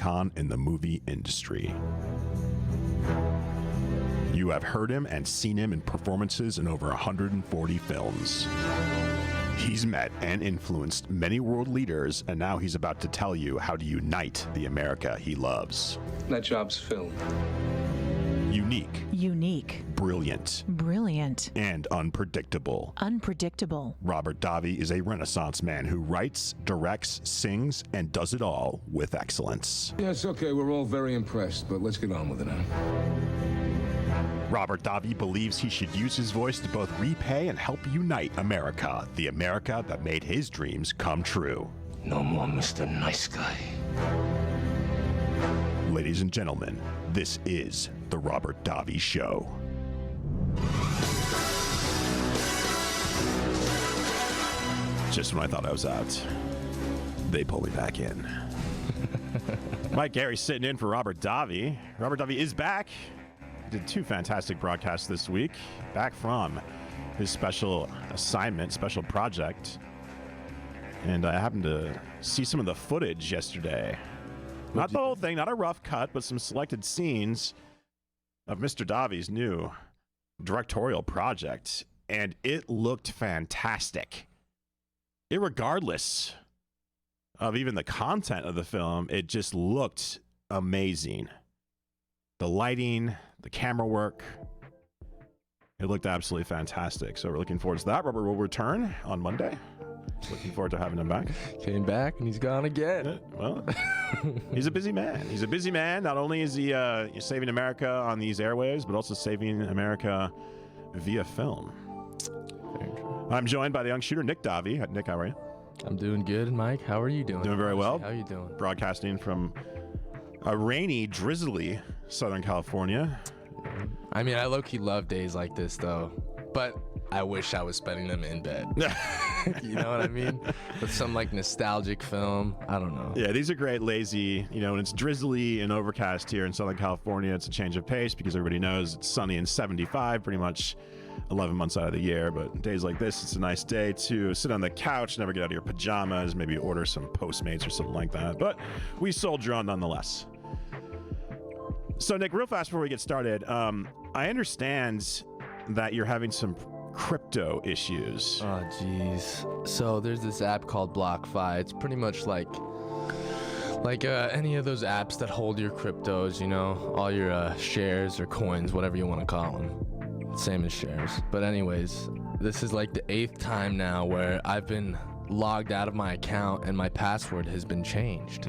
icon in the movie industry. You have heard him and seen him in performances in over 140 films. He's met and influenced many world leaders, and now he's about to tell you how to unite the America he loves. That job's filled. Unique. Unique. Brilliant. Brilliant. And unpredictable. Unpredictable. Robert Davi is a Renaissance man who writes, directs, sings, and does it all with excellence. Yeah, it's okay. We're all very impressed, but let's get on with it now. Robert Davi believes he should use his voice to both repay and help unite America, the America that made his dreams come true. No more Mr. Nice Guy. Ladies and gentlemen, this is The Robert Davi Show. Just when I thought I was out, they pull me back in. Mike Garey sitting in for Robert Davi. Robert Davi is back. Did 2 fantastic broadcasts this week, back from his special assignment, special project. And I happened to see some of the footage yesterday. Not the whole thing, not a rough cut, but some selected scenes of Mr. Davi's new directorial project. And it looked fantastic. Irregardless of even the content of the film, it just looked amazing. The lighting, the camera work, it looked absolutely fantastic. So we're looking forward to that. Robert will return on Monday. Looking forward to having him back. Came back and he's gone again. Well, he's a busy man. He's a busy man. Not only is he saving America on these airwaves, but also saving America via film. I'm joined by the young shooter, Nick Davi. Nick, how are you? I'm doing good, Mike. How are you doing? Doing very well. How are you doing? Broadcasting from a rainy, drizzly Southern California. I mean, I low-key love days like this, though. But I wish I was spending them in bed. You know what I mean? With some, like, nostalgic film. I don't know. Yeah, these are great, lazy. You know, when it's drizzly and overcast here in Southern California, it's a change of pace because everybody knows it's sunny and 75 pretty much 11 months out of the year. But days like this, it's a nice day to sit on the couch, never get out of your pajamas, maybe order some Postmates or something like that. But we soldier on nonetheless. So, Nick, real fast before we get started, I understand that you're having some crypto issues. Oh, jeez. So there's this app called BlockFi. It's pretty much like any of those apps that hold your cryptos, you know, all your shares or coins, whatever you want to call them. Same as shares. But anyways, this is like the 8th time now where I've been logged out of my account and my password has been changed.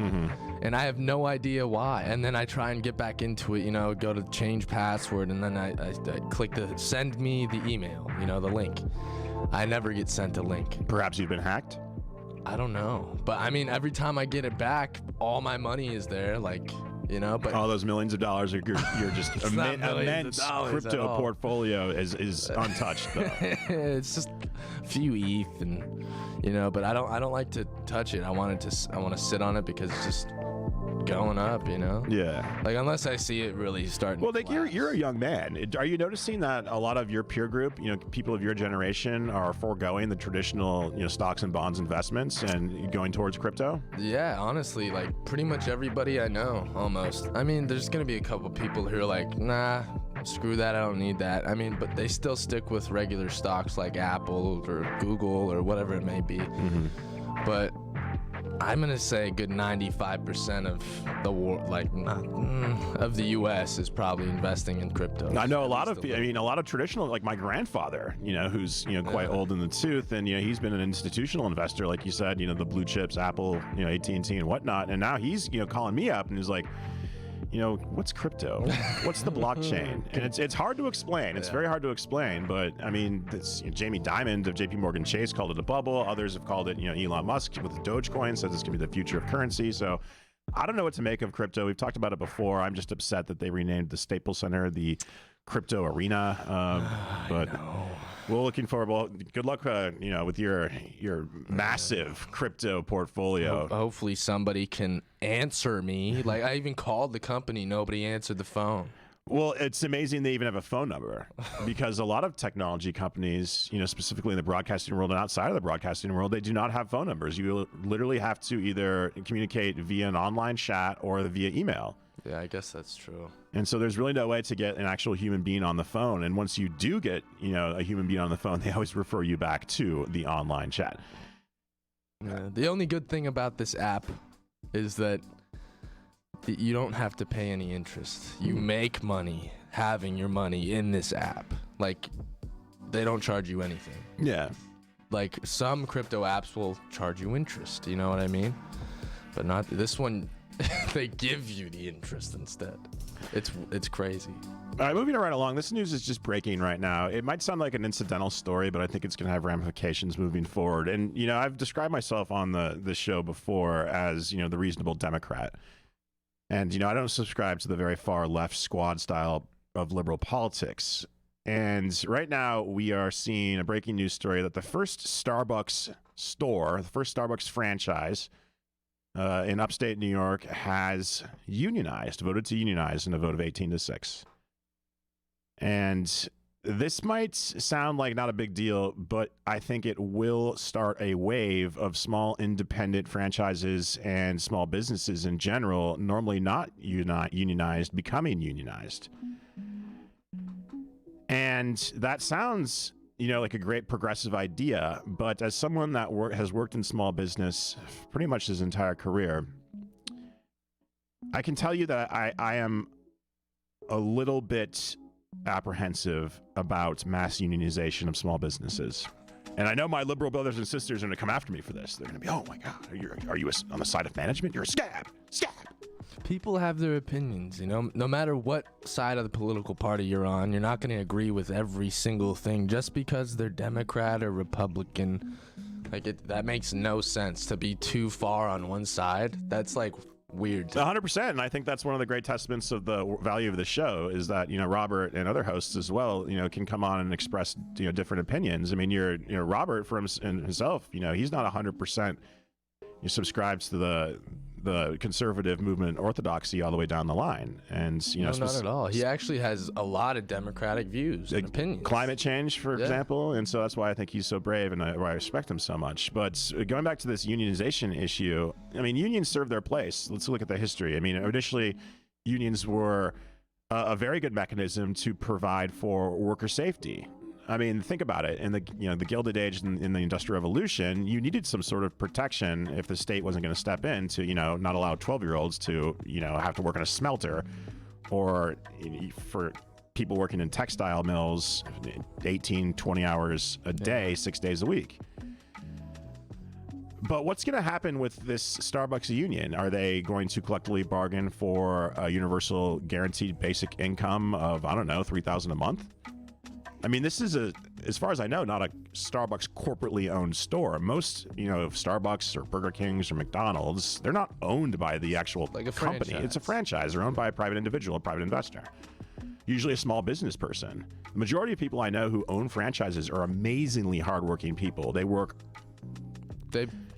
And I have no idea why. And then I try and get back into it, you know, go to change password, and then I click the send me the email, you know, the link. I never get sent a link. Perhaps you've been hacked? I don't know. But I mean, every time I get it back, all my money is there, like, you know, but all those millions of dollars, you're just immense crypto portfolio is untouched, though. It's just a few ETH, and you know, but I don't like to touch it. I want to sit on it because it's just going up, you know? Yeah. Like, unless I see it really starting. Well, Nick, you're a young man. Are you noticing that a lot of your peer group, you know, people of your generation are foregoing the traditional, you know, stocks and bonds investments and going towards crypto? Yeah, honestly, like pretty much everybody I know, almost. I mean, there's going to be a couple people who are like, nah, screw that, I don't need that. I mean, but they still stick with regular stocks like Apple or Google or whatever it may be. But I'm gonna say a good 95% of the of the U.S. is probably investing in crypto. I know a lot of a lot of traditional, like my grandfather, you know, who's, you know, quite old in the tooth, and, you know, he's been an institutional investor, like you said, you know, the blue chips, Apple, you know, AT&T and whatnot, and now he's, you know, calling me up and he's like, you know, what's crypto? What's the blockchain? And it's hard to explain. It's very hard to explain. But I mean, this, you know, Jamie Dimon of JP Morgan Chase called it a bubble. Others have called it, you know, Elon Musk with Dogecoin says it's going to be the future of currency. So I don't know what to make of crypto. We've talked about it before. I'm just upset that they renamed the Staples Center the Crypto Arena. But we're looking forward. Well, good luck, you know, with your massive crypto portfolio. Hopefully somebody can answer me. Like, I even called the company. Nobody answered the phone. Well, it's amazing they even have a phone number because a lot of technology companies, specifically in the broadcasting world and outside of the broadcasting world, they do not have phone numbers. You literally have to either communicate via an online chat or via email. Yeah, I guess that's true. And so there's really no way to get an actual human being on the phone. And once you do get, a human being on the phone, they always refer you back to the online chat. Yeah, the only good thing about this app is that you don't have to pay any interest. You make money having your money in this app. Like, they don't charge you anything. Yeah. Like, some crypto apps will charge you interest, you know what I mean? But not this one. They give you the interest instead. It's crazy. All right, moving right along. This news is just breaking right now. It might sound like an incidental story, but I think it's going to have ramifications moving forward. And, I've described myself on the show before as, the reasonable Democrat. And, I don't subscribe to the very far left squad style of liberal politics. And right now we are seeing a breaking news story that the first Starbucks store, the first Starbucks franchise in upstate New York has voted to unionize in a vote of 18-6. And this might sound like not a big deal, but I think it will start a wave of small independent franchises and small businesses in general, normally not unionized, becoming unionized. And that sounds, like a great progressive idea, but as someone that has worked in small business pretty much his entire career, I can tell you that I am a little bit apprehensive about mass unionization of small businesses. And I know my liberal brothers and sisters are going to come after me for this. They're going to be, oh my God, are you on the side of management? You're a scab. People have their opinions, no matter what side of the political party you're on, you're not going to agree with every single thing just because they're Democrat or Republican. That makes no sense to be too far on one side. That's weird. 100%. And I think that's one of the great testaments of the value of the show is that, Robert and other hosts as well, can come on and express, different opinions. I mean, Robert for himself, he's not 100% subscribes to the conservative movement orthodoxy all the way down the line. And, no, not at all. He actually has a lot of democratic views and opinions. Climate change, for example. And so that's why I think he's so brave and why I respect him so much. But going back to this unionization issue, I mean, unions serve their place. Let's look at the history. I mean, initially, unions were a very good mechanism to provide for worker safety. I mean, think about it. In the Gilded Age and in the Industrial Revolution, you needed some sort of protection if the state wasn't going to step in to, not allow 12-year-olds to, have to work in a smelter, or for people working in textile mills, 18, 20 hours a day, 6 days a week. But what's going to happen with this Starbucks union? Are they going to collectively bargain for a universal guaranteed basic income of, I don't know, $3,000 a month? I mean, this is as far as I know, not a Starbucks corporately owned store. Most, Starbucks or Burger Kings or McDonald's, they're not owned by the actual company. Franchise. It's a franchise. They're owned by a private individual, a private investor, usually a small business person. The majority of people I know who own franchises are amazingly hardworking people. They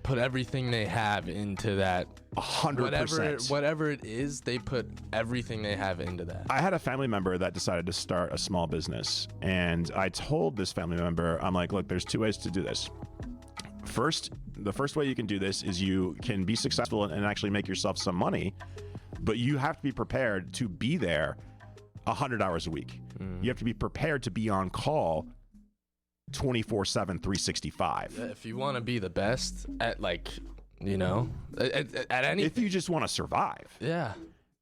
put everything they have into that. 100%. Whatever it is, they put everything they have into that. I had a family member that decided to start a small business, and I told this family member, I'm like, look, there's two ways to do this. The first way you can do this is you can be successful and actually make yourself some money, but you have to be prepared to be there 100 hours a week. You have to be prepared to be on call 24/7, 365. If you want to be the best at at any, if you just want to survive. Yeah.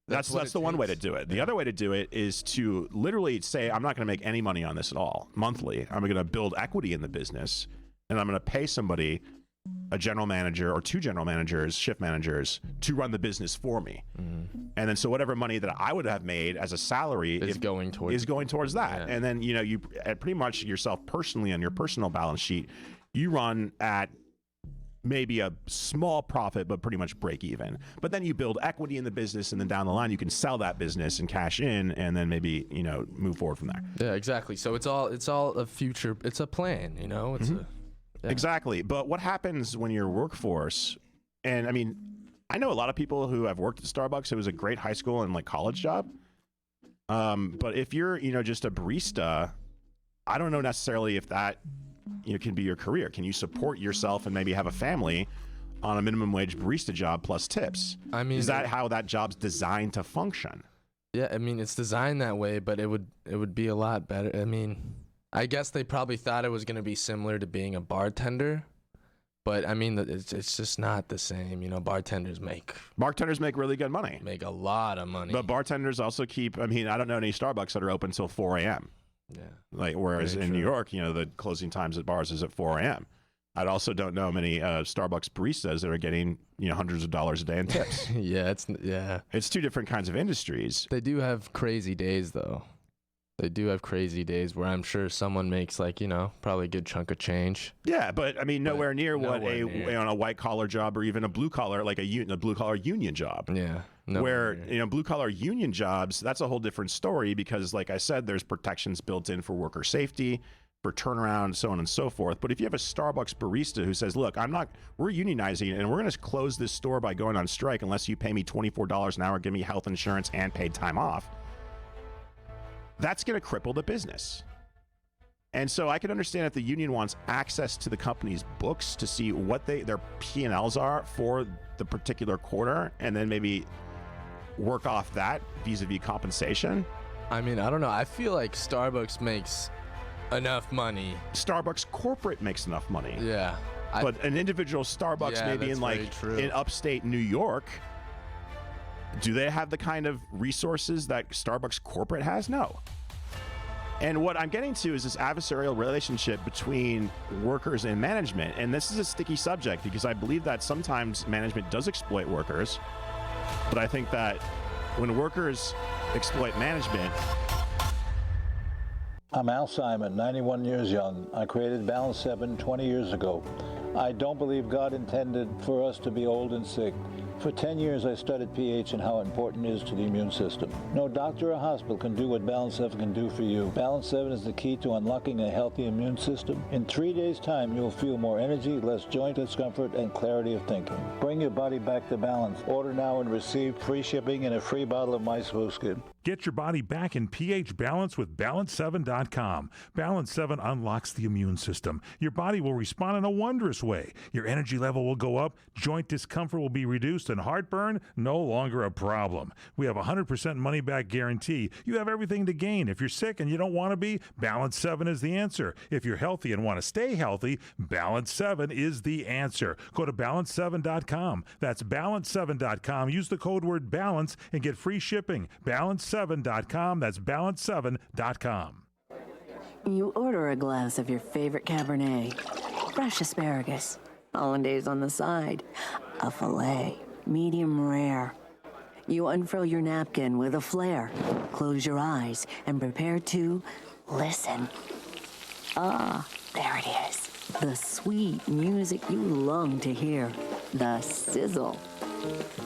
That's the one way to do it. The other way to do it is to literally say, I'm not going to make any money on this at all monthly. I'm going to build equity in the business, and I'm going to pay somebody, a general manager or two general managers, shift managers, to run the business for me. And then so whatever money that I would have made as a salary is going towards that. Yeah. And then, you pretty much yourself personally on your personal balance sheet, you run at maybe a small profit, but pretty much break even. But then you build equity in the business, and then down the line, you can sell that business and cash in, and then maybe, move forward from there. Yeah, exactly. So it's all a future, it's a plan, it's Exactly. But what happens when your workforce, and I mean, I know a lot of people who have worked at Starbucks. It was a great high school and college job. But if you're, just a barista, I don't know necessarily if that, can be your career. Can you support yourself and maybe have a family on a minimum wage barista job plus tips? I mean, is that how that job's designed to function? Yeah, I mean, it's designed that way, but it would be a lot better. I mean, I guess they probably thought it was going to be similar to being a bartender, but I mean, it's just not the same. Bartenders make really good money. Make a lot of money. But bartenders also keep, I don't know any Starbucks that are open till 4 a.m. Yeah. Whereas in New York, the closing times at bars is at 4 a.m. I also don't know many Starbucks baristas that are getting hundreds of dollars a day in tips. It's two different kinds of industries. They do have crazy days though. They do have crazy days where I'm sure someone makes probably a good chunk of change. Yeah, but nowhere near what on a white collar job or even a blue collar a blue collar union job. Yeah. Where blue collar union jobs, that's a whole different story because like I said, there's protections built in for worker safety, for turnaround, so on and so forth. But if you have a Starbucks barista who says, look, we're unionizing and we're going to close this store by going on strike unless you pay me $24 an hour, give me health insurance and paid time off, that's going to cripple the business. And so I can understand if the union wants access to the company's books to see what their P&Ls are for the particular quarter and then maybe work off that vis-a-vis compensation. I mean, I don't know. I feel like Starbucks makes enough money. Starbucks corporate makes enough money. Yeah. But an individual Starbucks maybe in upstate New York, do they have the kind of resources that Starbucks corporate has? No. And what I'm getting to is this adversarial relationship between workers and management. And this is a sticky subject because I believe that sometimes management does exploit workers. But I think that when workers exploit management... I'm Al Simon, 91 years young. I created Balance 7 20 years ago. I don't believe God intended for us to be old and sick. For 10 years, I studied pH and how important it is to the immune system. No doctor or hospital can do what Balance 7 can do for you. Balance 7 is the key to unlocking a healthy immune system. In 3 days' time, you'll feel more energy, less joint discomfort, and clarity of thinking. Bring your body back to balance. Order now and receive free shipping and a free bottle of My Smooth Skin. Get your body back in pH balance with Balance7.com. Balance 7 unlocks the immune system. Your body will respond in a wondrous way. Your energy level will go up, joint discomfort will be reduced, and heartburn no longer a problem. We have a 100% money-back guarantee. You have everything to gain. If you're sick and you don't want to be, Balance 7 is the answer. If you're healthy and want to stay healthy, Balance 7 is the answer. Go to Balance7.com. That's Balance7.com. Use the code word BALANCE and get free shipping. Balance7.com. That's Balance7.com. You order a glass of your favorite Cabernet, fresh asparagus, hollandaise on the side, a filet, medium rare. You unfurl your napkin with a flair, close your eyes, and prepare to listen. Ah, there it is. The sweet music you long to hear. The sizzle.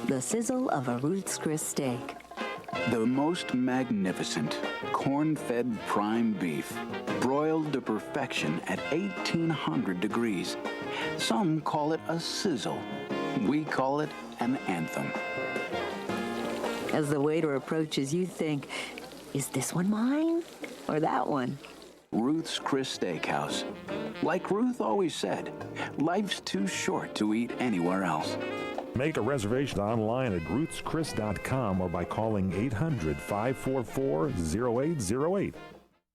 The sizzle of a Ruth's Chris steak. The most magnificent corn-fed prime beef, broiled to perfection at 1800 degrees. Some call it a sizzle. We call it an anthem. As the waiter approaches, you think, is this one mine or that one? Ruth's Chris Steakhouse. Like Ruth always said, life's too short to eat anywhere else. Make a reservation online at ruthschris.com or by calling 800-544-0808.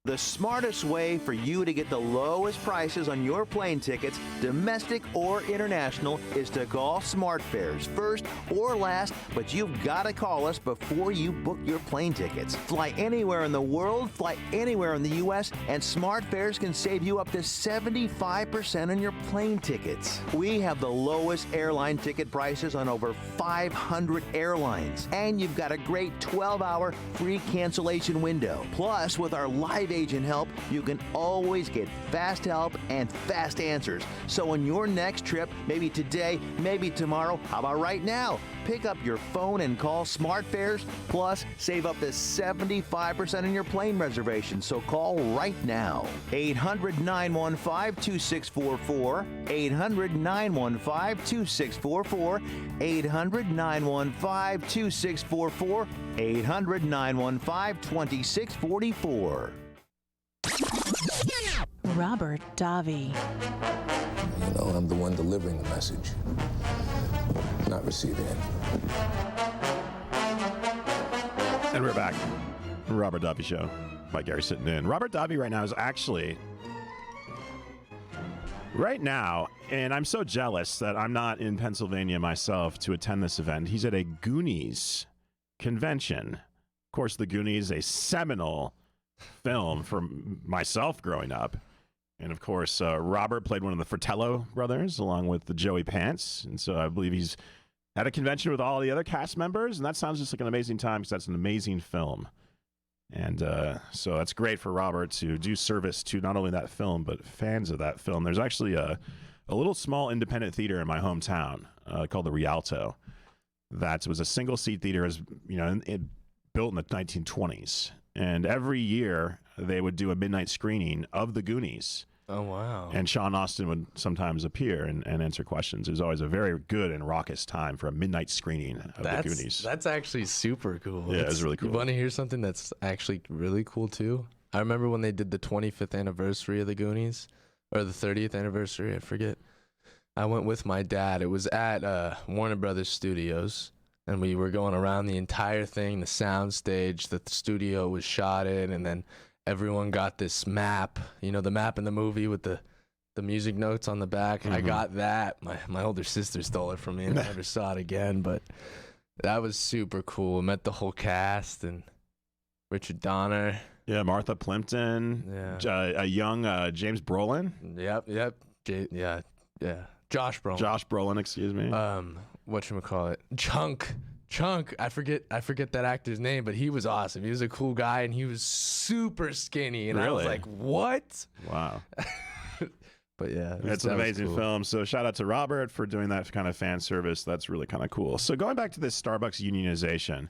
The smartest way for you to get the lowest prices on your plane tickets, domestic or international, is to call SmartFares first or last, but you've got to call us before you book your plane tickets. Fly anywhere in the world, fly anywhere in the U.S., and SmartFares can save you up to 75% on your plane tickets. We have the lowest airline ticket prices on over 500 airlines, and you've got a great 12-hour free cancellation window. Plus, with our live live agent help, you can always get fast help and fast answers. So on your next trip, maybe today, maybe tomorrow, how about right now? Pick up your phone and call SmartFares, plus save up to 75% on your plane reservation. So call right now. 800-915-2644, 800-915-2644, 800-915-2644, 800-915-2644. Robert Davi. You know, I'm the one delivering the message, not receiving it. And we're back. Robert Davi Show. By Gary sitting in. Robert Davi right now is actually... Right now, and I'm so jealous that I'm not in Pennsylvania myself to attend this event. He's at a Goonies convention. Of course, the Goonies, a seminal film for myself growing up. And of course, Robert played one of the Fratello brothers along with the Joey Pants. And so I believe he's at a convention with all the other cast members. And that sounds just like an amazing time because that's an amazing film. And so that's great for Robert to do service to not only that film, but fans of that film. There's actually a little small independent theater in my hometown called the Rialto. That was a single seat theater, built in the 1920s. And every year they would do a midnight screening of the Goonies. Oh, wow. And Sean Austin would sometimes appear and answer questions. It was always a very good and raucous time for a midnight screening of the Goonies. That's actually super cool. Yeah, it's really cool. You want to hear something that's actually really cool, too? I remember when they did the 25th anniversary of the Goonies, or the 30th anniversary, I forget. I went with my dad. It was at Warner Brothers Studios. And we were going around the entire thing, the sound stage that the studio was shot in, and then everyone got this map, the map in the movie with the music notes on the back. Mm-hmm. I got that. My older sister stole it from me, and I never saw it again, but that was super cool. Met the whole cast, and Richard Donner. Yeah, Martha Plimpton. Yeah. A young James Brolin. Yep. Yeah. Josh Brolin, excuse me. Whatchamacallit? Chunk. I forget that actor's name, but he was awesome. He was a cool guy, and he was super skinny, and I was like, what? Wow. But yeah, it's an amazing film. So shout out to Robert for doing that kind of fan service. That's really kind of cool. So going back to this Starbucks unionization,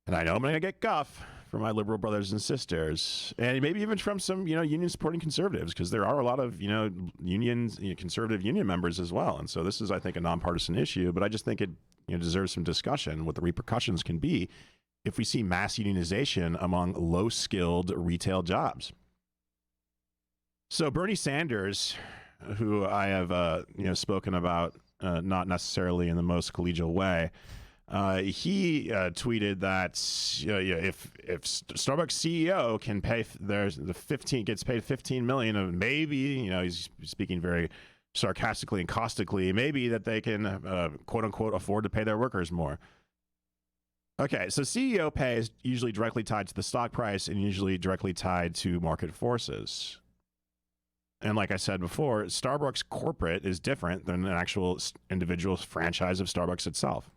and I know I'm going to get guff from my liberal brothers and sisters, and maybe even from some, union supporting conservatives, because there are a lot of, unions, conservative union members as well. And so this is, I think, a nonpartisan issue, but I just think it, deserves some discussion what the repercussions can be if we see mass unionization among low-skilled retail jobs. So Bernie Sanders, who I have, spoken about, not necessarily in the most collegial way, he tweeted that if Starbucks CEO can pay gets paid $15 million, of maybe he's speaking very sarcastically and caustically, maybe that they can quote unquote afford to pay their workers more. Okay, so CEO pay is usually directly tied to the stock price and usually directly tied to market forces. And like I said before, Starbucks corporate is different than an actual individual franchise of Starbucks itself.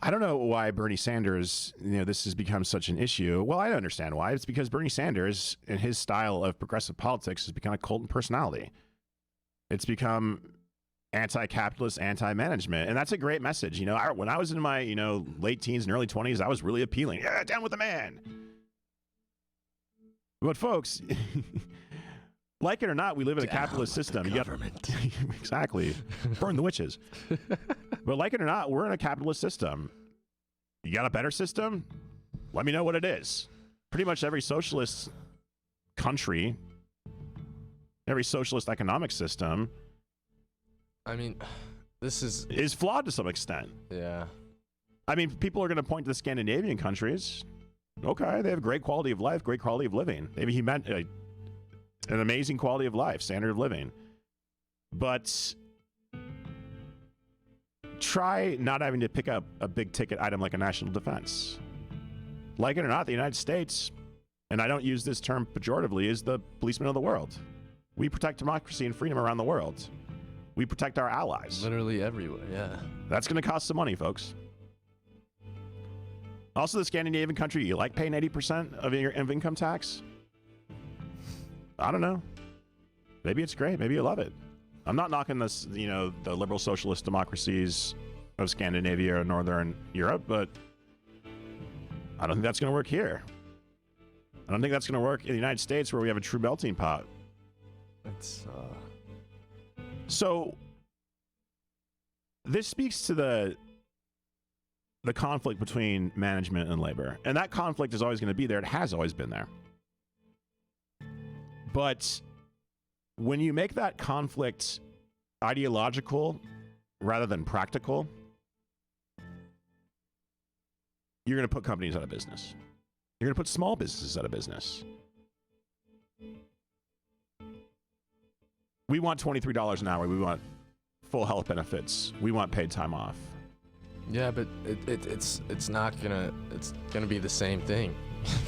I don't know why Bernie Sanders, this has become such an issue. Well, I understand why. It's because Bernie Sanders and his style of progressive politics has become a cult in personality. It's become anti-capitalist, anti-management. And that's a great message. When I was in my, late teens and early 20s, I was really appealing. Yeah, down with the man. But folks, like it or not, we live in a capitalist system. Government. Exactly. Burn the witches. But like it or not, we're in a capitalist system. You got a better system? Let me know what it is. Pretty much every socialist country, every socialist economic system, I mean, this is flawed to some extent. Yeah. I mean, people are going to point to the Scandinavian countries. Okay, they have great quality of life, great quality of living. Maybe he meant an amazing quality of life, standard of living. But try not having to pick up a big ticket item like a national defense. Like it or not, the United States, and I don't use this term pejoratively, is the policeman of the world. We protect democracy and freedom around the world. We protect our allies. Literally everywhere, yeah. That's going to cost some money, folks. Also, the Scandinavian country, you like paying 80% of your income tax? I don't know. Maybe it's great. Maybe you love it. I'm not knocking this, the liberal socialist democracies of Scandinavia or Northern Europe, but I don't think that's going to work here. I don't think that's going to work in the United States where we have a true melting pot. So this speaks to the conflict between management and labor. And that conflict is always going to be there. It has always been there. But when you make that conflict ideological rather than practical, you're going to put companies out of business. You're going to put small businesses out of business. We want $23 an hour. We want full health benefits. We want paid time off. Yeah, but it's not gonna be the same thing,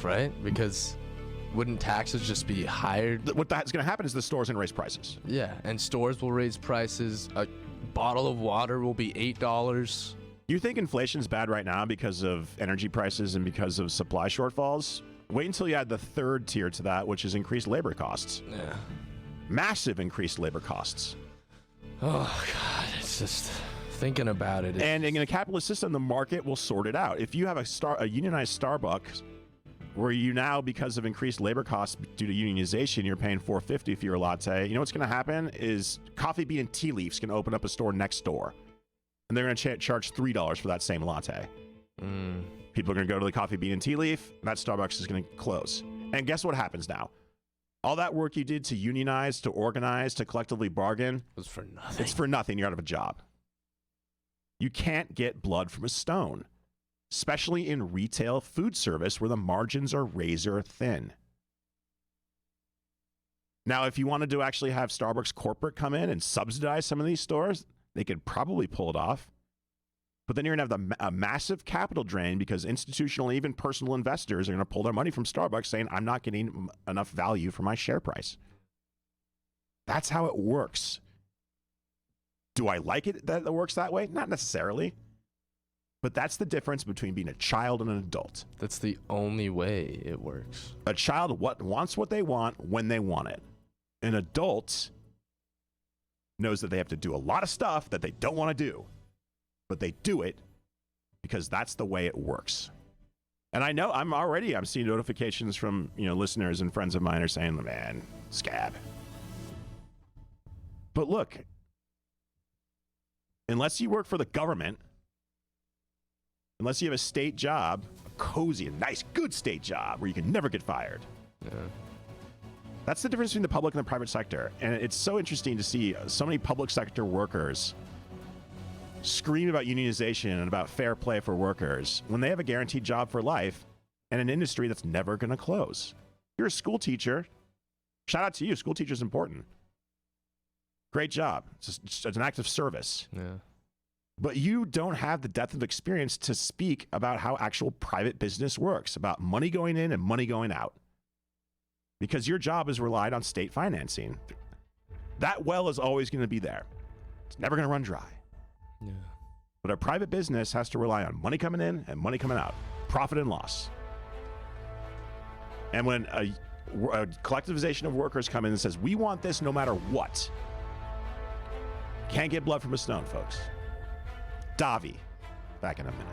right? Because wouldn't taxes just be higher? What's gonna happen is the stores gonna raise prices. Yeah, and stores will raise prices. A bottle of water will be $8. You think inflation's bad right now because of energy prices and because of supply shortfalls? Wait until you add the third tier to that, which is increased labor costs. Yeah. Massive increased labor costs. Oh, God, it's just thinking about it. And in a capitalist system, the market will sort it out. If you have a unionized Starbucks, where you now, because of increased labor costs due to unionization, you're paying $4.50 for your latte, you know what's going to happen is Coffee Bean and Tea Leaf's going to open up a store next door. And they're going to charge $3 for that same latte. People are going to go to the Coffee Bean and Tea Leaf, and that Starbucks is going to close. And guess what happens now? All that work you did to unionize, to organize, to collectively bargain was for nothing. It's for nothing. You're out of a job. You can't get blood from a stone, especially in retail food service where the margins are razor thin. Now, if you wanted to actually have Starbucks corporate come in and subsidize some of these stores, they could probably pull it off. But then you're going to have a massive capital drain because institutional, even personal investors are going to pull their money from Starbucks saying, I'm not getting enough value for my share price. That's how it works. Do I like it that it works that way? Not necessarily. But that's the difference between being a child and an adult. That's the only way it works. A child wants what they want when they want it. An adult knows that they have to do a lot of stuff that they don't want to do. But they do it because that's the way it works. And I know I'm seeing notifications from, listeners and friends of mine are saying, man, scab. But look, unless you work for the government, unless you have a state job, a cozy, a nice, good state job where you can never get fired. Yeah. That's the difference between the public and the private sector. And it's so interesting to see so many public sector workers scream about unionization and about fair play for workers when they have a guaranteed job for life and an industry that's never going to close. You're a school teacher. Shout out to you. School teacher is important. Great job. It's an act of service. Yeah. But you don't have the depth of experience to speak about how actual private business works, about money going in and money going out. Because your job is relied on state financing. That well is always going to be there. It's never going to run dry. Yeah. But a private business has to rely on money coming in and money coming out, profit and loss. And when a collectivization of workers come in and says, we want this no matter what, can't get blood from a stone, folks. Davi, back in a minute.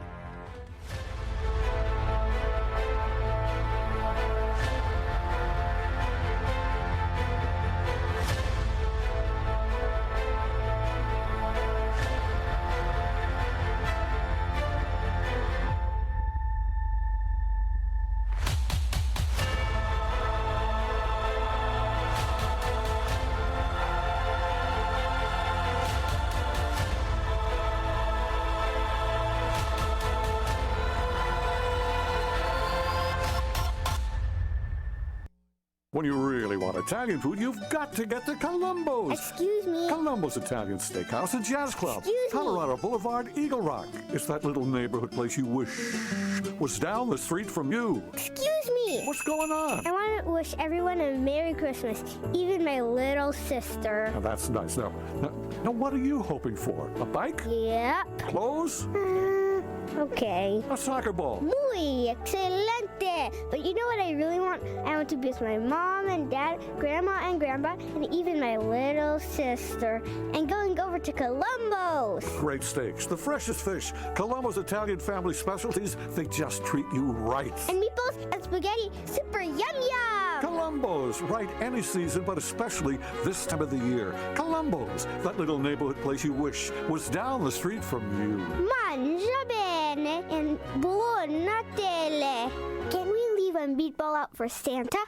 When you really want Italian food, you've got to get to Columbo's. Excuse me. Columbo's Italian Steakhouse and Jazz Club. Excuse me. Colorado Boulevard, Eagle Rock. It's that little neighborhood place you wish was down the street from you. Excuse me. What's going on? I want to wish everyone a Merry Christmas, even my little sister. Now, that's nice. Now, what are you hoping for? A bike? Yep. Clothes? Okay. A soccer ball. Muy excelente. But you know what I really want? I want to be with my mom and dad, grandma and grandpa, and even my little sister. And going over to Columbo's. Great steaks, the freshest fish, Columbo's Italian family specialties. They just treat you right. And meatballs and spaghetti, super yum yum. Columbo's, right any season, but especially this time of the year. Columbo's, that little neighborhood place you wish was down the street from you. Mangia bene and buon Natale. Can we leave a meatball out for Santa?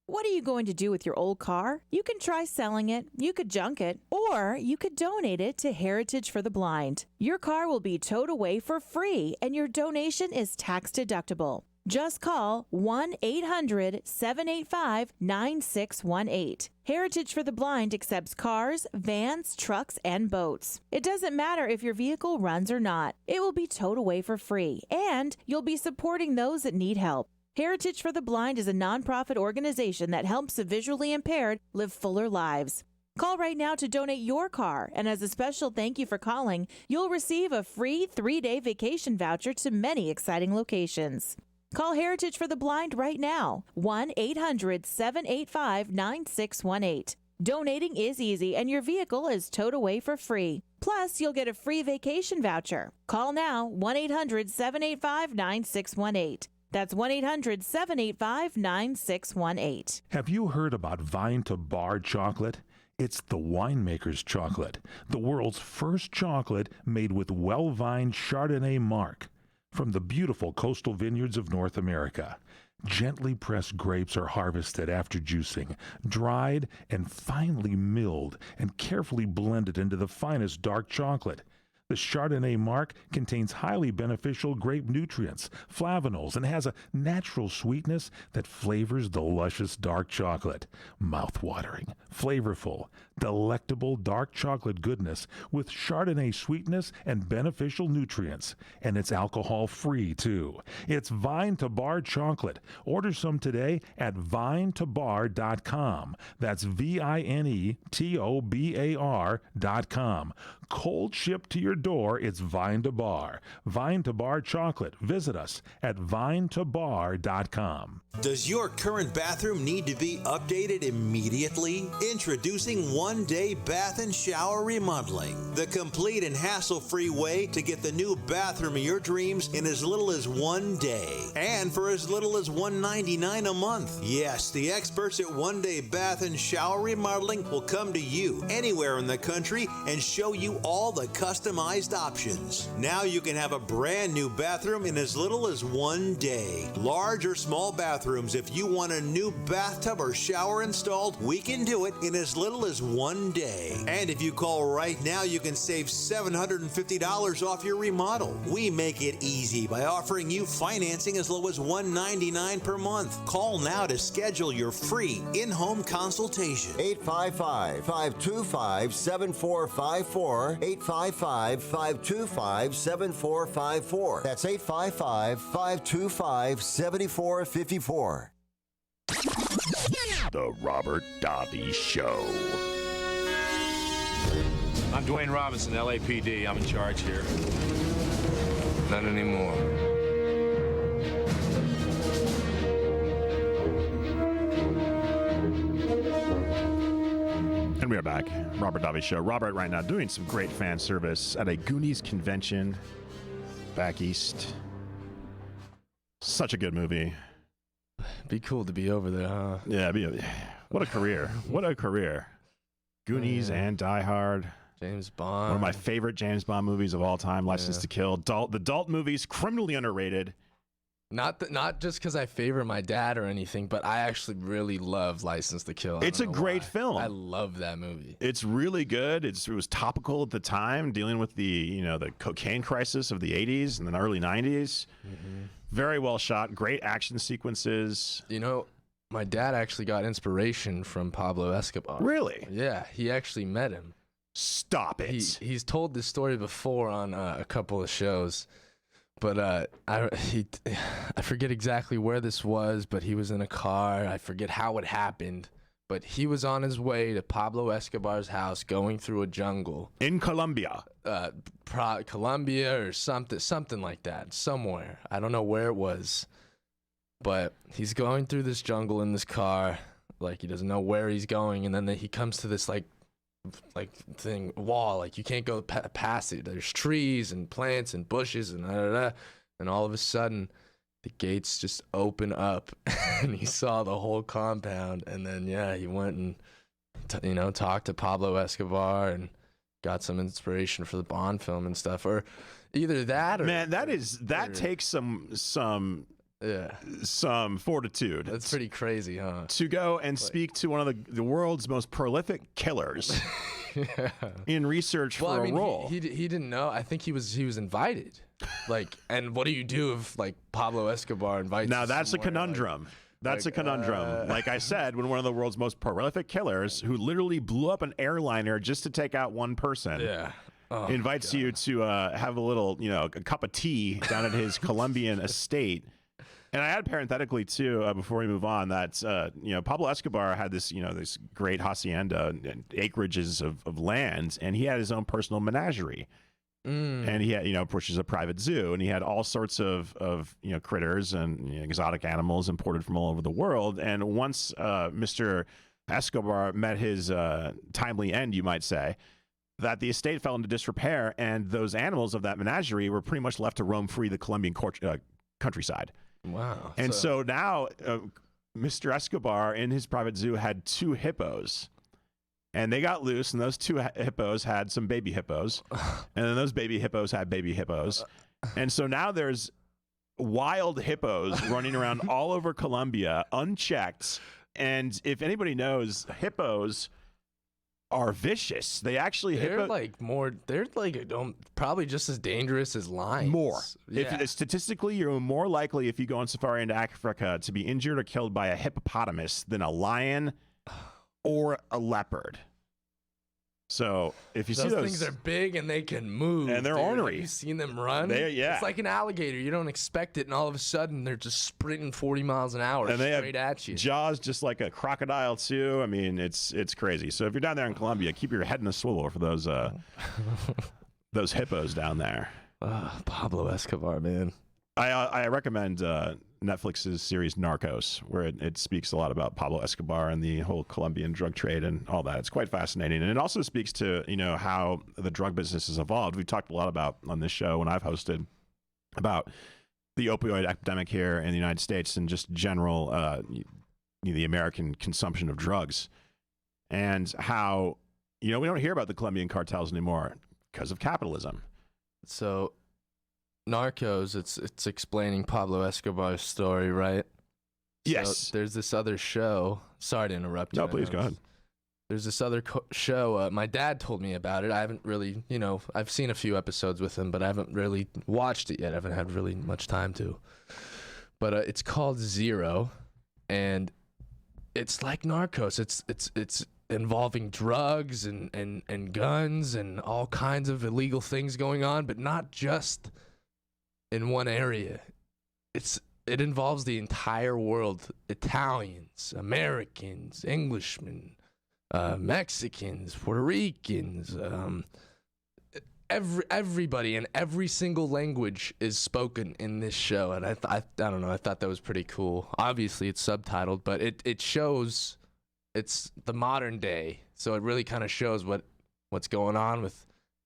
What are you going to do with your old car? You can try selling it, you could junk it, or you could donate it to Heritage for the Blind. Your car will be towed away for free, and your donation is tax deductible. Just call 1-800-785-9618. Heritage for the Blind accepts cars, vans, trucks, and boats. It doesn't matter if your vehicle runs or not. It will be towed away for free, and you'll be supporting those that need help. Heritage for the Blind is a nonprofit organization that helps the visually impaired live fuller lives. Call right now to donate your car, and as a special thank you for calling, you'll receive a free 3-day vacation voucher to many exciting locations. Call Heritage for the Blind right now, 1-800-785-9618. Donating is easy, and your vehicle is towed away for free. Plus, you'll get a free vacation voucher. Call now, 1-800-785-9618. That's 1-800-785-9618. Have you heard about Vine to Bar chocolate? It's the winemaker's chocolate, the world's first chocolate made with well-vined Chardonnay marc from the beautiful coastal vineyards of North America. Gently pressed grapes are harvested after juicing, dried and finely milled and carefully blended into the finest dark chocolate. The Chardonnay marc contains highly beneficial grape nutrients, flavanols, and has a natural sweetness that flavors the luscious dark chocolate. Mouth-watering, flavorful, delectable dark chocolate goodness with Chardonnay sweetness and beneficial nutrients. And it's alcohol-free, too. It's Vine to Bar chocolate. Order some today at vinetobar.com. That's VINETOBAR.com. Cold shipped to your door, it's Vine to Bar. Vine to Bar chocolate. Visit us at vinetobar.com. Does your current bathroom need to be updated immediately? Introducing One Day Bath and Shower Remodeling, the complete and hassle-free way to get the new bathroom of your dreams in as little as 1 day, and for as little as $199 a month. Yes, the experts at One Day Bath and Shower Remodeling will come to you anywhere in the country and show you all the customized options. Now you can have a brand new bathroom in as little as 1 day. Large or small bathrooms, if you want a new bathtub or shower installed, we can do it in as little as 1 day. And if you call right now, you can save $750 off your remodel. We make it easy by offering you financing as low as $199 per month. Call now to schedule your free in-home consultation. 855-525-7454. 855-525-7454. That's 855-525-7454. The Robert Davi Show. I'm Dwayne Robinson, LAPD. I'm in charge here. Not anymore. And we are back. Robert Davi Show. Robert right now doing some great fan service at a Goonies convention back east. Such a good movie. Be cool to be over there, huh? Yeah, what a career. What a career. Goonies and Die Hard. James Bond. One of my favorite James Bond movies of all time, License to Kill. The Dalt movies, criminally underrated. Not just because I favor my dad or anything, but I actually really love License to Kill. It's a great film. I love that movie. It's really good. It was topical at the time, dealing with the cocaine crisis of the 80s and the early 90s. Mm-hmm. Very well shot. Great action sequences. My dad actually got inspiration from Pablo Escobar. Really? Yeah, he actually met him. Stop it. He's told this story before on a couple of shows. But I forget exactly where this was, but he was in a car. I forget how it happened. but he was on his way to Pablo Escobar's house going through a jungle. In Colombia. Colombia or something like that, somewhere. I don't know where it was. But he's going through this jungle in this car, like he doesn't know where he's going, and then he comes to this like wall, like you can't go past it. There's trees and plants and bushes and and all of a sudden the gates just open up and he saw the whole compound, and then he went and talked to Pablo Escobar and got some inspiration for the Bond film and stuff, or either that or man, that takes some fortitude. That's pretty crazy, huh? To go and speak to one of the world's most prolific killers in research for a role. He didn't know. I think he was invited. Like, and what do you do if like Pablo Escobar invites you? Now that's a conundrum. Like, That's a conundrum. Like I said, when one of the world's most prolific killers, who literally blew up an airliner just to take out one person, invites you to have a little, a cup of tea down at his Colombian estate. And I add parenthetically too, before we move on, that Pablo Escobar had this, this great hacienda and acreages of land, and he had his own personal menagerie. And he had, which is a private zoo, and he had all sorts of critters and exotic animals imported from all over the world. And once Mr. Escobar met his timely end, you might say, that the estate fell into disrepair, and those animals of that menagerie were pretty much left to roam free the Colombian countryside. Wow. And so now Mr. Escobar in his private zoo had 2 hippos. And they got loose, and those 2 hippos had some baby hippos. And then those baby hippos had baby hippos. And so now there's wild hippos running around all over Colombia, unchecked. And if anybody knows, hippos are vicious. They actually they're probably just as dangerous as lions. More. Yeah. Statistically, you're more likely if you go on safari into Africa to be injured or killed by a hippopotamus than a lion or a leopard. So if you see those things are big and they can move, and they're ornery. Have you seen them run? It's like an alligator. You don't expect it, and all of a sudden they're just sprinting 40 miles an hour and straight at you. Jaws just like a crocodile too. I mean, it's crazy. So if you're down there in Colombia, keep your head in a swivel for those those hippos down there. Pablo Escobar, man. I recommend Netflix's series Narcos, where it speaks a lot about Pablo Escobar and the whole Colombian drug trade and all that. It's quite fascinating. And it also speaks to, how the drug business has evolved. We've talked a lot about on this show when I've hosted about the opioid epidemic here in the United States and just general, the American consumption of drugs, and how, we don't hear about the Colombian cartels anymore because of capitalism. So Narcos, it's explaining Pablo Escobar's story, right? Yes. So there's this other show. Sorry to interrupt you. No, please go ahead. There's this other show. My dad told me about it. I haven't really, I've seen a few episodes with him, but I haven't really watched it yet. I haven't had really much time to. But it's called Zero, and it's like Narcos. It's involving drugs and guns and all kinds of illegal things going on, but not just in one area. It involves the entire world. Italians, Americans, Englishmen, Mexicans, Puerto Ricans, everybody, and every single language is spoken in this show. And I don't know, I thought that was pretty cool. Obviously it's subtitled, but it shows it's the modern day, so it really kind of shows what's going on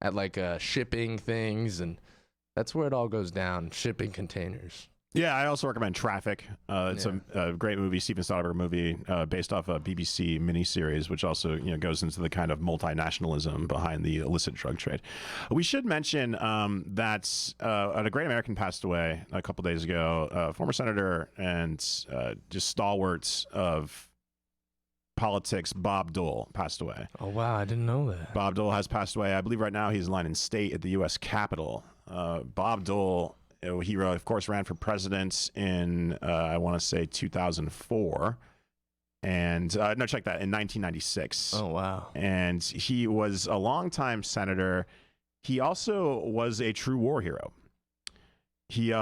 at shipping things, and that's where it all goes down, shipping containers. Yeah, I also recommend Traffic. It's a great movie, Steven Spielberg movie, based off a BBC miniseries, which also goes into the kind of multinationalism behind the illicit drug trade. We should mention that a great American passed away a couple days ago. Former senator and just stalwarts of politics, Bob Dole, passed away. Oh, wow, I didn't know that. Bob Dole has passed away. I believe right now he's lying in state at the U.S. Capitol. Bob Dole, he of course ran for president in, I want to say 2004. And, no, check that, in 1996. Oh, wow. And he was a longtime senator. He also was a true war hero. He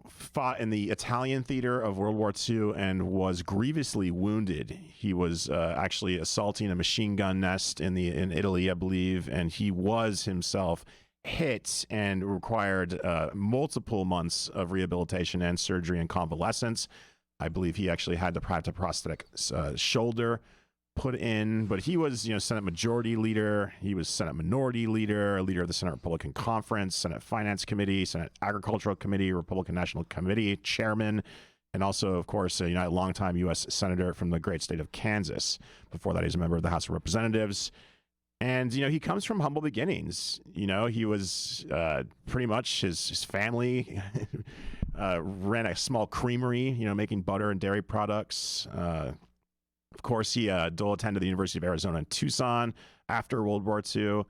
fought in the Italian theater of World War II and was grievously wounded. He was actually assaulting a machine gun nest in Italy, I believe, and he was himself hit and required multiple months of rehabilitation and surgery and convalescence. I believe he actually had to have a prosthetic shoulder put in, but he was, Senate Majority Leader. He was Senate Minority Leader, leader of the Senate Republican Conference, Senate Finance Committee, Senate Agricultural Committee, Republican National Committee Chairman, and also, of course, a longtime U.S. Senator from the great state of Kansas. Before that, he's a member of the House of Representatives. And, he comes from humble beginnings. He was pretty much his family ran a small creamery, making butter and dairy products. Of course, Dole attended the University of Arizona in Tucson after World War II,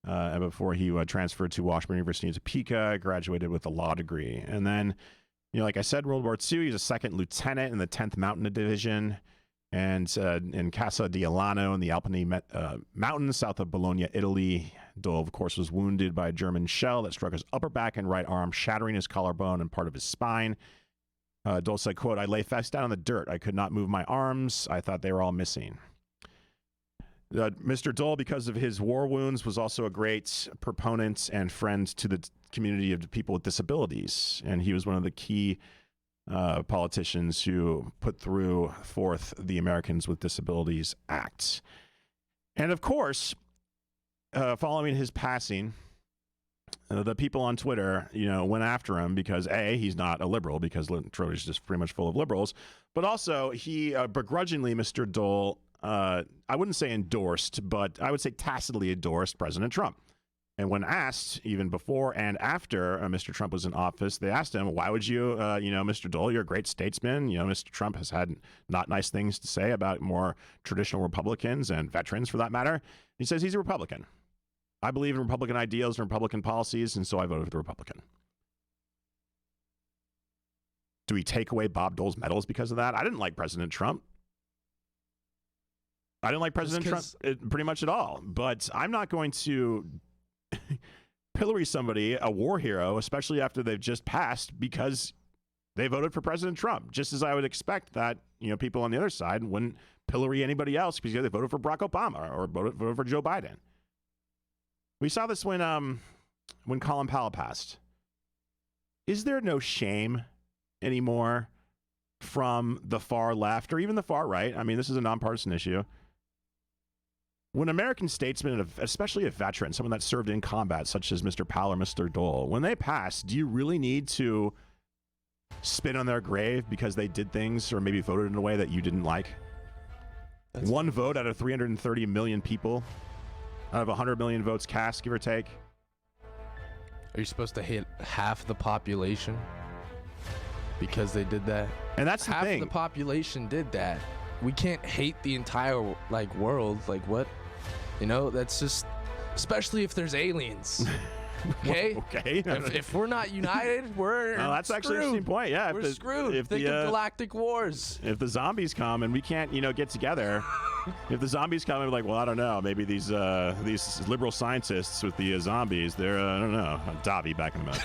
and before he transferred to Washburn University in Topeka, graduated with a law degree. And then, like I said, World War II, he was a second lieutenant in the 10th Mountain Division, and in Casa di Alano in the Alpine Mountains, south of Bologna, Italy. Dole, of course, was wounded by a German shell that struck his upper back and right arm, shattering his collarbone and part of his spine. Dole said, quote, "I lay face down in the dirt. I could not move my arms. I thought they were all missing." Mr. Dole, because of his war wounds, was also a great proponent and friend to the community of people with disabilities. And he was one of the key politicians who put forth the Americans with Disabilities Act. And of course, following his passing, the people on Twitter, went after him because he's not a liberal, because Twitter's just pretty much full of liberals, but also he begrudgingly, Mr. Dole, I wouldn't say endorsed, but I would say tacitly endorsed President Trump. And when asked, even before and after Mr. Trump was in office, they asked him, why would you, Mr. Dole, you're a great statesman. Mr. Trump has had not nice things to say about more traditional Republicans and veterans for that matter. He says he's a Republican. I believe in Republican ideals and Republican policies, and so I voted for the Republican. Do we take away Bob Dole's medals because of that? I didn't like President Trump. I didn't like President Trump pretty much at all. But I'm not going to pillory somebody, a war hero, especially after they've just passed, because they voted for President Trump. Just as I would expect that, people on the other side wouldn't pillory anybody else because they voted for Barack Obama or voted for Joe Biden. We saw this when Colin Powell passed. Is there no shame anymore from the far left or even the far right? I mean, this is a nonpartisan issue. When American statesmen, especially a veteran, someone that served in combat, such as Mr. Powell or Mr. Dole, when they pass, do you really need to spit on their grave because they did things or maybe voted in a way that you didn't like? One vote out of 330 million people. Out of 100 million votes cast, give or take. Are you supposed to hit half the population because they did that? And that's half the thing. The population did that. We can't hate the entire world. Like what? That's just, especially if there's aliens. Okay. Okay. If we're not united, we're that's screwed. Actually an interesting point. Yeah. We're screwed. Think of galactic wars. If the zombies come and we can't, get together, if the zombies come and we're like, well, I don't know, maybe these liberal scientists with the zombies, they're I don't know, Davi back in the mouth.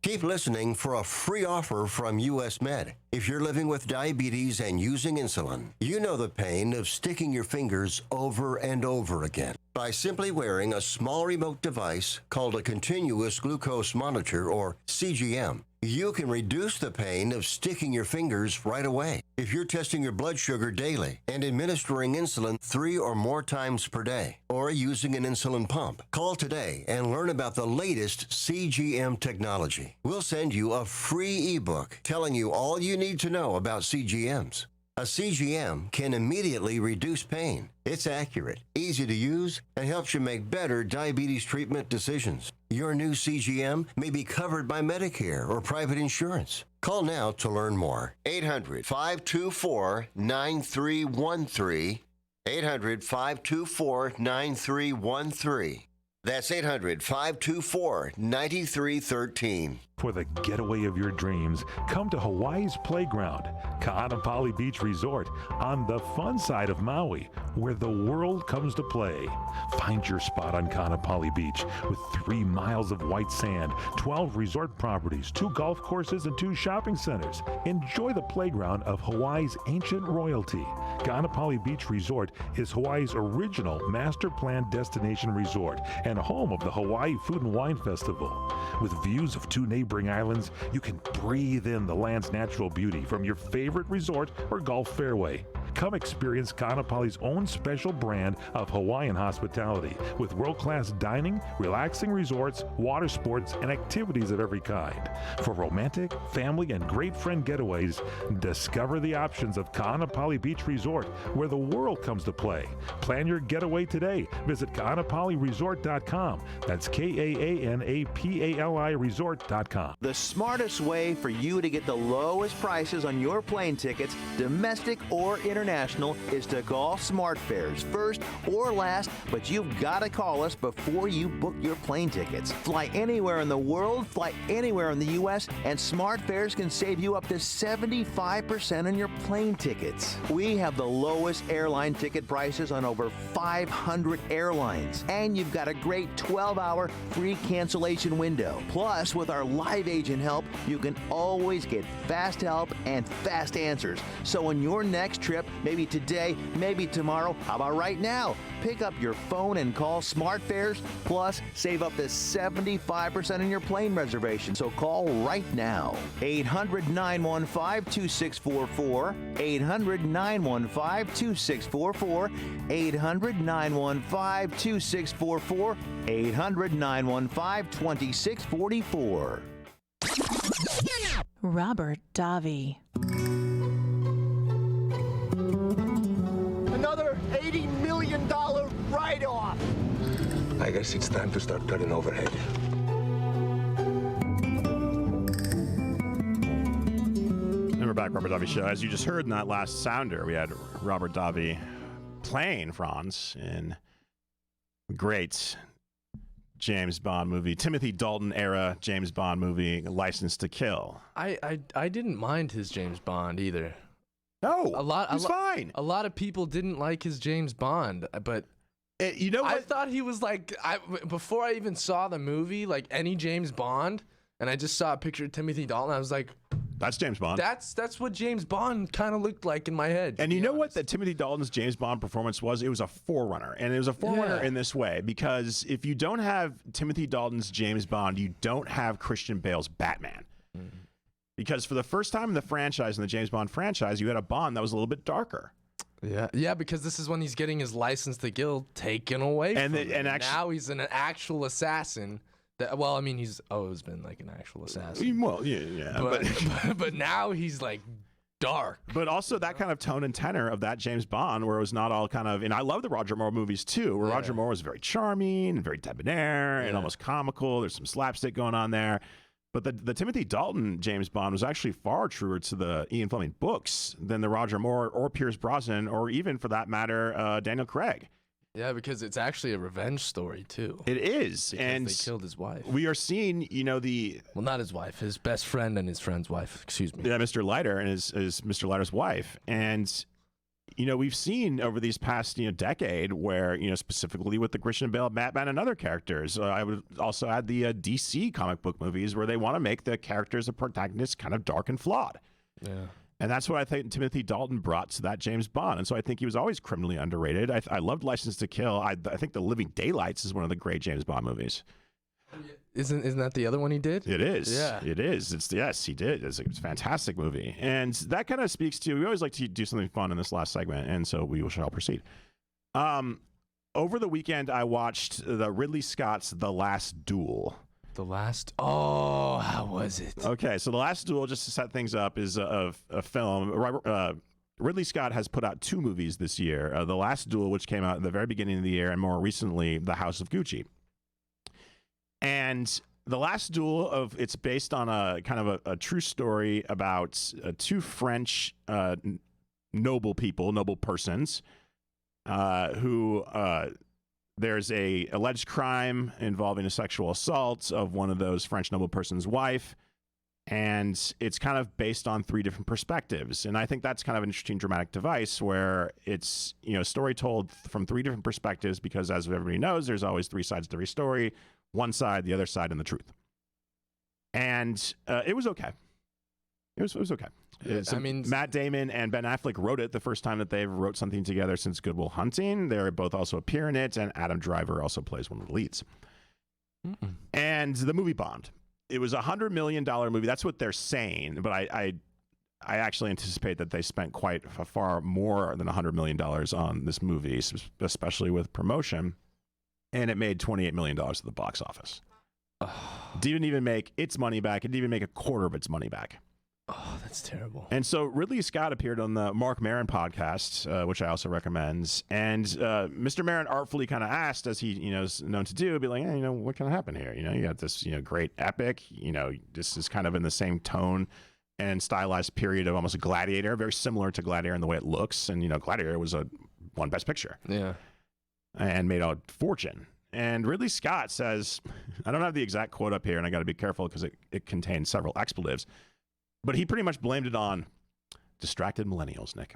Keep listening for a free offer from US Med. If you're living with diabetes and using insulin, you know the pain of sticking your fingers over and over again. By simply wearing a small remote device called a continuous glucose monitor, or CGM, you can reduce the pain of sticking your fingers right away. If you're testing your blood sugar daily and administering insulin 3 or more times per day, or using an insulin pump, call today and learn about the latest CGM technology. We'll send you a free ebook telling you all you need to know about CGMs. A CGM can immediately reduce pain. It's accurate, easy to use, and helps you make better diabetes treatment decisions. Your new CGM may be covered by Medicare or private insurance. Call now to learn more. 800-524-9313. 800-524-9313. That's 800-524-9313. For the getaway of your dreams, come to Hawaii's Playground, Ka'anapali Beach Resort, on the fun side of Maui, where the world comes to play. Find your spot on Ka'anapali Beach with 3 miles of white sand, 12 resort properties, 2 golf courses, and 2 shopping centers. Enjoy the playground of Hawaii's ancient royalty. Ka'anapali Beach Resort is Hawaii's original master planned destination resort and home of the Hawaii Food and Wine Festival. With views of 2 neighboring islands, you can breathe in the land's natural beauty from your favorite resort or golf fairway. Come experience Ka'anapali's own special brand of Hawaiian hospitality with world-class dining, relaxing resorts, water sports, and activities of every kind. For romantic, family, and great friend getaways, discover the options of Ka'anapali Beach Resort, where the world comes to play. Plan your getaway today. Visit Ka'anapaliResort.com. That's KAANAPALI Resort.com. The smartest way for you to get the lowest prices on your plane tickets, domestic or international, is to call SmartFares first or last, but you've got to call us before you book your plane tickets. Fly anywhere in the world, fly anywhere in the U.S., and SmartFares can save you up to 75% on your plane tickets. We have the lowest airline ticket prices on over 500 airlines, and you've got a great 12-hour free cancellation window. Plus, with our live agent help, you can always get fast help and fast answers. So on your next trip, maybe today, maybe tomorrow, how about right now? Pick up your phone and call SmartFares, plus save up to 75% on your plane reservation. So call right now. 800-915-2644, 800-915-2644, 800-915-2644, 800-915-2644. Robert Davi. Another $80 million write-off. I guess it's time to start cutting overhead. And we're back, Robert Davi Show. As you just heard in that last sounder, we had Robert Davi playing Franz in great James Bond movie, Timothy Dalton era James Bond movie, License to Kill. I didn't mind his James Bond either. No, he's fine. A lot of people didn't like his James Bond, but you know what? I thought he was like, before I even saw the movie, like any James Bond, and I just saw a picture of Timothy Dalton, I was like, that's James Bond. That's what James Bond kind of looked like in my head. And you know what that Timothy Dalton's James Bond performance was? It was a forerunner. And it was a forerunner in this way, because if you don't have Timothy Dalton's James Bond, you don't have Christian Bale's Batman. Mm-hmm. Because for the first time in the franchise, in the James Bond franchise, you had a Bond that was a little bit darker. Yeah, because this is when he's getting his license to kill taken away from him. And now he's an actual assassin. Well, I mean, he's always been like an actual assassin. Well, yeah. But now he's like dark. But also that kind of tone and tenor of that James Bond, where it was not all kind of, and I love the Roger Moore movies too, where Roger Moore was very charming and very debonair and almost comical. There's some slapstick going on there. But the Timothy Dalton James Bond was actually far truer to the Ian Fleming books than the Roger Moore or Pierce Brosnan or even, for that matter, Daniel Craig. Yeah, because it's actually a revenge story too. It is, because and they killed his wife. We are seeing, well, not his wife, his best friend and his friend's wife. Excuse me. Yeah, Mr. Leiter and his Mr. Leiter's wife, and we've seen over these past decade where specifically with the Christian Bale, Batman, and other characters. I would also add the DC comic book movies where they want to make the characters, the protagonists, kind of dark and flawed. Yeah. And that's what I think Timothy Dalton brought to that James Bond. And so I think he was always criminally underrated. I loved License to Kill. I think The Living Daylights is one of the great James Bond movies. Isn't that the other one he did? It is. Yeah. It is. Yes, he did. It's a fantastic movie. And that kind of speaks to, we always like to do something fun in this last segment, and so we shall proceed. Over the weekend, I watched the Ridley Scott's The Last Duel. How was it? Okay, so The Last Duel, just to set things up, is a film. Ridley Scott has put out 2 movies this year. The Last Duel, which came out at the very beginning of the year, and more recently, The House of Gucci. And The Last Duel, it's based on a kind of a true story about 2 French noble persons who there's a alleged crime involving a sexual assault of one of those French noble person's wife. And it's kind of based on 3 different perspectives. And I think that's kind of an interesting dramatic device where it's, a story told from 3 different perspectives because, as everybody knows, there's always 3 sides to every story, one side, the other side, and the truth. And it was okay. It was okay. Matt Damon and Ben Affleck wrote it the first time that they wrote something together since Good Will Hunting. They both also appear in it, and Adam Driver also plays one of the leads. And the movie bombed. It was $100 million movie. That's what they're saying, but I actually anticipate that they spent quite far more than $100 million on this movie, especially with promotion, and it made $28 million at the box office. Didn't even make its money back. It didn't even make a quarter of its money back. Oh, that's terrible. And so Ridley Scott appeared on the Mark Maron podcast, which I also recommend. And Mr. Maron artfully kind of asked, as he is known to do, be like, hey, what can happen here? You got this great epic. This is kind of in the same tone and stylized period of almost a Gladiator, very similar to Gladiator in the way it looks. And Gladiator was won Best Picture. Yeah. And made a fortune. And Ridley Scott says, I don't have the exact quote up here, and I got to be careful because it contains several expletives. But he pretty much blamed it on distracted millennials, Nick.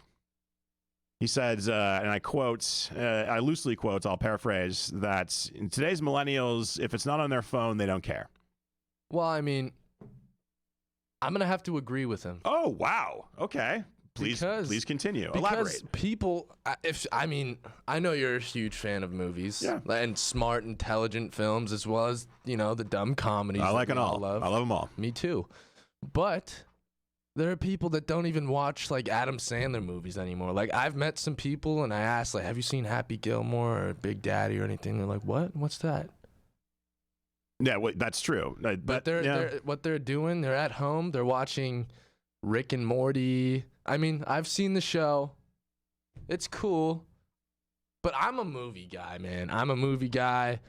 He says, and I quote, I loosely quote, I'll paraphrase, that in today's millennials, if it's not on their phone, they don't care. Well, I'm going to have to agree with him. Oh, wow. Okay. Please continue. Elaborate. Because I know you're a huge fan of movies. Yeah. And smart, intelligent films, as well as, the dumb comedies. I like it all. Love. I love them all. Me too. But there are people that don't even watch Adam Sandler movies anymore. I've met some people and I asked, have you seen Happy Gilmore or Big Daddy or anything? They're like, what? What's that? Yeah, that's true. But they're what they're doing, they're at home, they're watching Rick and Morty. I've seen the show. It's cool. But I'm a movie guy, man. I'm a movie guy.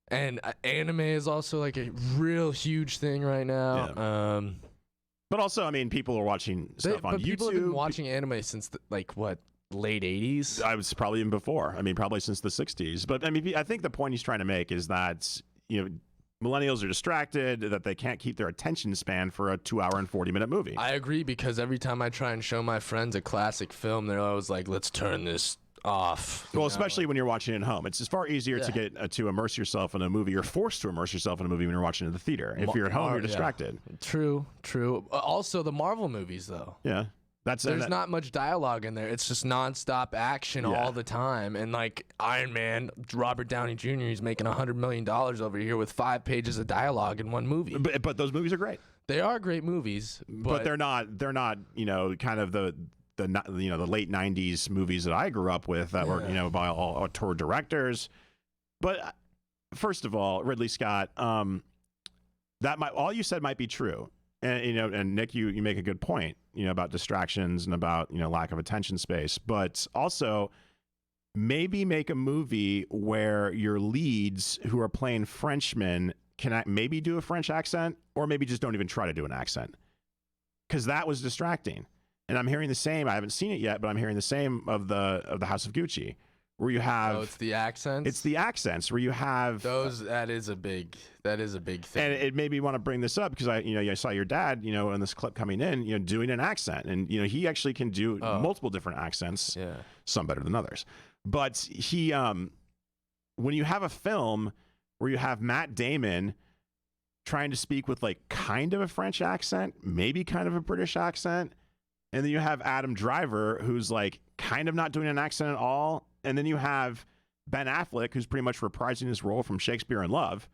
And anime is also a real huge thing right now. Yeah. But also, people are watching stuff on YouTube. People have been watching anime since late 80s? I was probably even before. Probably since the 60s. But I think the point he's trying to make is that, millennials are distracted, that they can't keep their attention span for a 2-hour and 40-minute movie. I agree, because every time I try and show my friends a classic film, they're always like, let's turn this off. Well, especially when you're watching it at home. It's far easier to get to immerse yourself in a movie. You're forced to immerse yourself in a movie when you're watching it at the theater. If you're at home, you're distracted. Yeah. True. Also, the Marvel movies, though. Yeah. There's not much dialogue in there. It's just nonstop action all the time. And Iron Man, Robert Downey Jr. is making $100 million over here with 5 pages of dialogue in one movie. But those movies are great. They are great movies, but they're not kind of the late 90s movies that I grew up with that were by all tour directors. But first of all, Ridley Scott, all you said might be true. And Nick, you make a good point, about distractions and about, lack of attention space, but also maybe make a movie where your leads who are playing Frenchmen can maybe do a French accent, or maybe just don't even try to do an accent, because that was distracting. And I'm hearing the same. I haven't seen it yet, but I'm hearing the same of the House of Gucci, where you have it's the accents. It's the accents where you have those. That is a big thing. And it made me want to bring this up because I saw your dad, in this clip coming in, doing an accent, and he actually can do multiple different accents. Yeah, some better than others. But he, when you have a film where you have Matt Damon trying to speak with kind of a French accent, maybe kind of a British accent, and then you have Adam Driver who's kind of not doing an accent at all. And then you have Ben Affleck, who's pretty much reprising his role from Shakespeare in Love.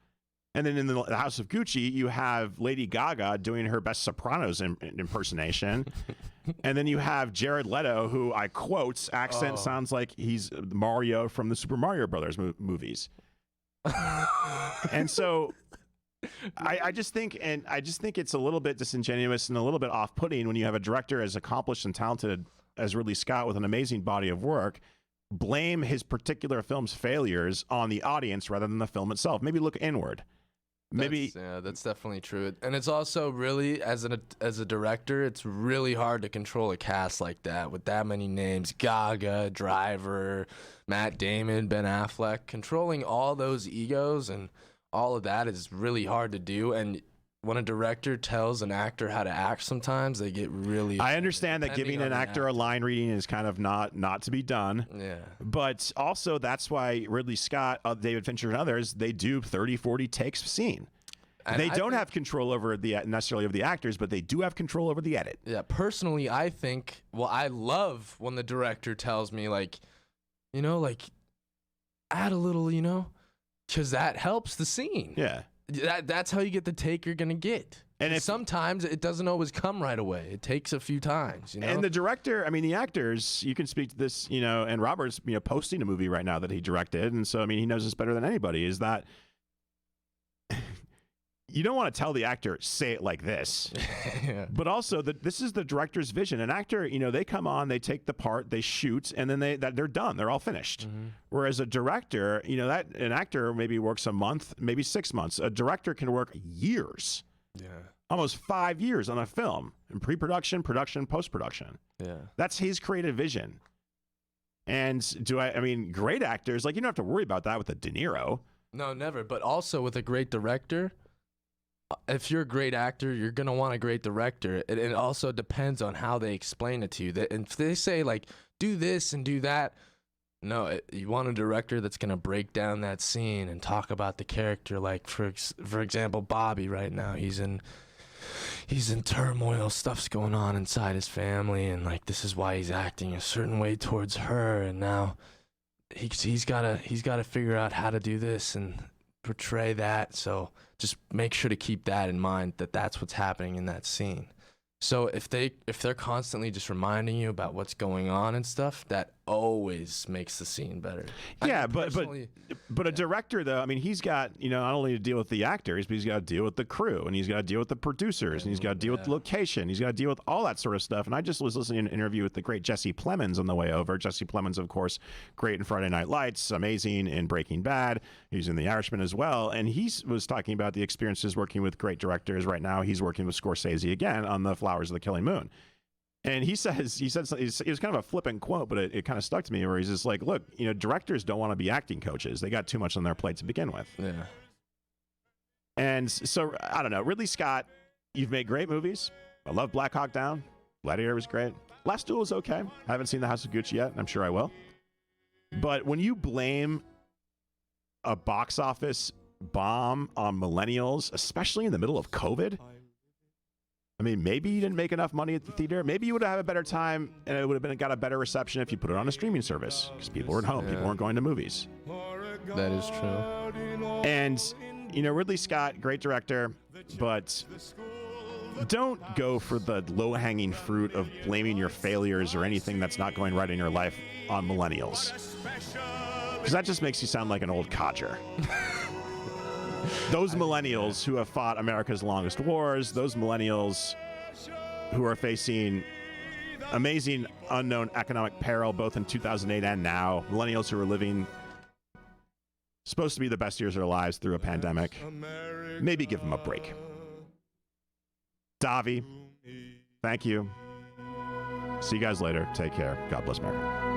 And then in the House of Gucci, you have Lady Gaga doing her best Sopranos impersonation. And then you have Jared Leto, who I quote, accent sounds like he's Mario from the Super Mario Brothers movies. And so I just think it's a little bit disingenuous and a little bit off-putting when you have a director as accomplished and talented as Ridley Scott with an amazing body of work blame his particular film's failures on the audience rather than the film itself. Maybe look inward. That's definitely true. And it's also really, as a director, it's really hard to control a cast like that with that many names. Gaga, Driver, Matt Damon, Ben Affleck. Controlling all those egos and all of that is really hard to do. And when a director tells an actor how to act, sometimes they get really. I understand that giving an actor a line reading is kind of not to be done. Yeah. But also that's why Ridley Scott, David Fincher, and others, they do 30, 40 takes a scene. And they don't have control over necessarily over the actors, but they do have control over the edit. Yeah, personally, I think, well, I love when the director tells me, like, you know, like, add a little, you know, because that helps the scene. Yeah. That's how you get the take you're going to get. And sometimes it doesn't always come right away. It takes a few times, you know? And the director, I mean, the actors, you can speak to this, you know, and Robert's, you know, posting a movie right now that he directed. And so, I mean, he knows this better than anybody, is that you don't want to tell the actor, say it like this. Yeah. But also, this is the director's vision. An actor, you know, they come on, they take the part, they shoot, and then they're done. They're all finished. Mm-hmm. Whereas a director, you know, that an actor maybe works a month, maybe 6 months. A director can work years. Yeah. Almost 5 years on a film in pre-production, production, post-production. Yeah. That's his creative vision. And I mean, great actors, like, you don't have to worry about that with a De Niro. No, never. But also with a great director, if you're a great actor, you're going to want a great director. It also depends on how they explain it to you. And if they say, like, do this and do that, no, you want a director that's going to break down that scene and talk about the character. Like, for example, Bobby right now, he's in turmoil. Stuff's going on inside his family, and, like, this is why he's acting a certain way towards her. And now he's got to figure out how to do this and portray that. So just make sure to keep that in mind, that that's what's happening in that scene. So if they're constantly just reminding you about what's going on and stuff, that always makes the scene better. Yeah, but a director, though, I mean, he's got, you know, not only to deal with the actors, but he's got to deal with the crew, and he's got to deal with the producers, and he's got to deal with the location, he's got to deal with all that sort of stuff. And I just was listening to an interview with the great Jesse Plemons on the way over. Jesse Plemons, of course, great in Friday Night Lights, amazing in Breaking Bad. He's in The Irishman as well, and he was talking about the experiences working with great directors. Right now, he's working with Scorsese again on The Flowers of the Killing Moon. And he said something, it was kind of a flippant quote, but it kind of stuck to me, where he's just like, look, you know, directors don't want to be acting coaches. They got too much on their plate to begin with. Yeah. And so, I don't know, Ridley Scott, you've made great movies. I love Black Hawk Down. Gladiator was great. Last Duel was okay. I haven't seen The House of Gucci yet. I'm sure I will. But when you blame a box office bomb on millennials, especially in the middle of COVID, I mean, maybe you didn't make enough money at the theater. Maybe you would have had a better time, and it would have got a better reception if you put it on a streaming service, because people were at home. Yeah. People weren't going to movies. That is true. And, you know, Ridley Scott, great director, but don't go for the low-hanging fruit of blaming your failures or anything that's not going right in your life on millennials, because that just makes you sound like an old codger. Those millennials who have fought America's longest wars, those millennials who are facing amazing unknown economic peril both in 2008 and now, millennials who are living supposed to be the best years of their lives through a pandemic, maybe give them a break. Davi, thank you. See you guys later. Take care. God bless America.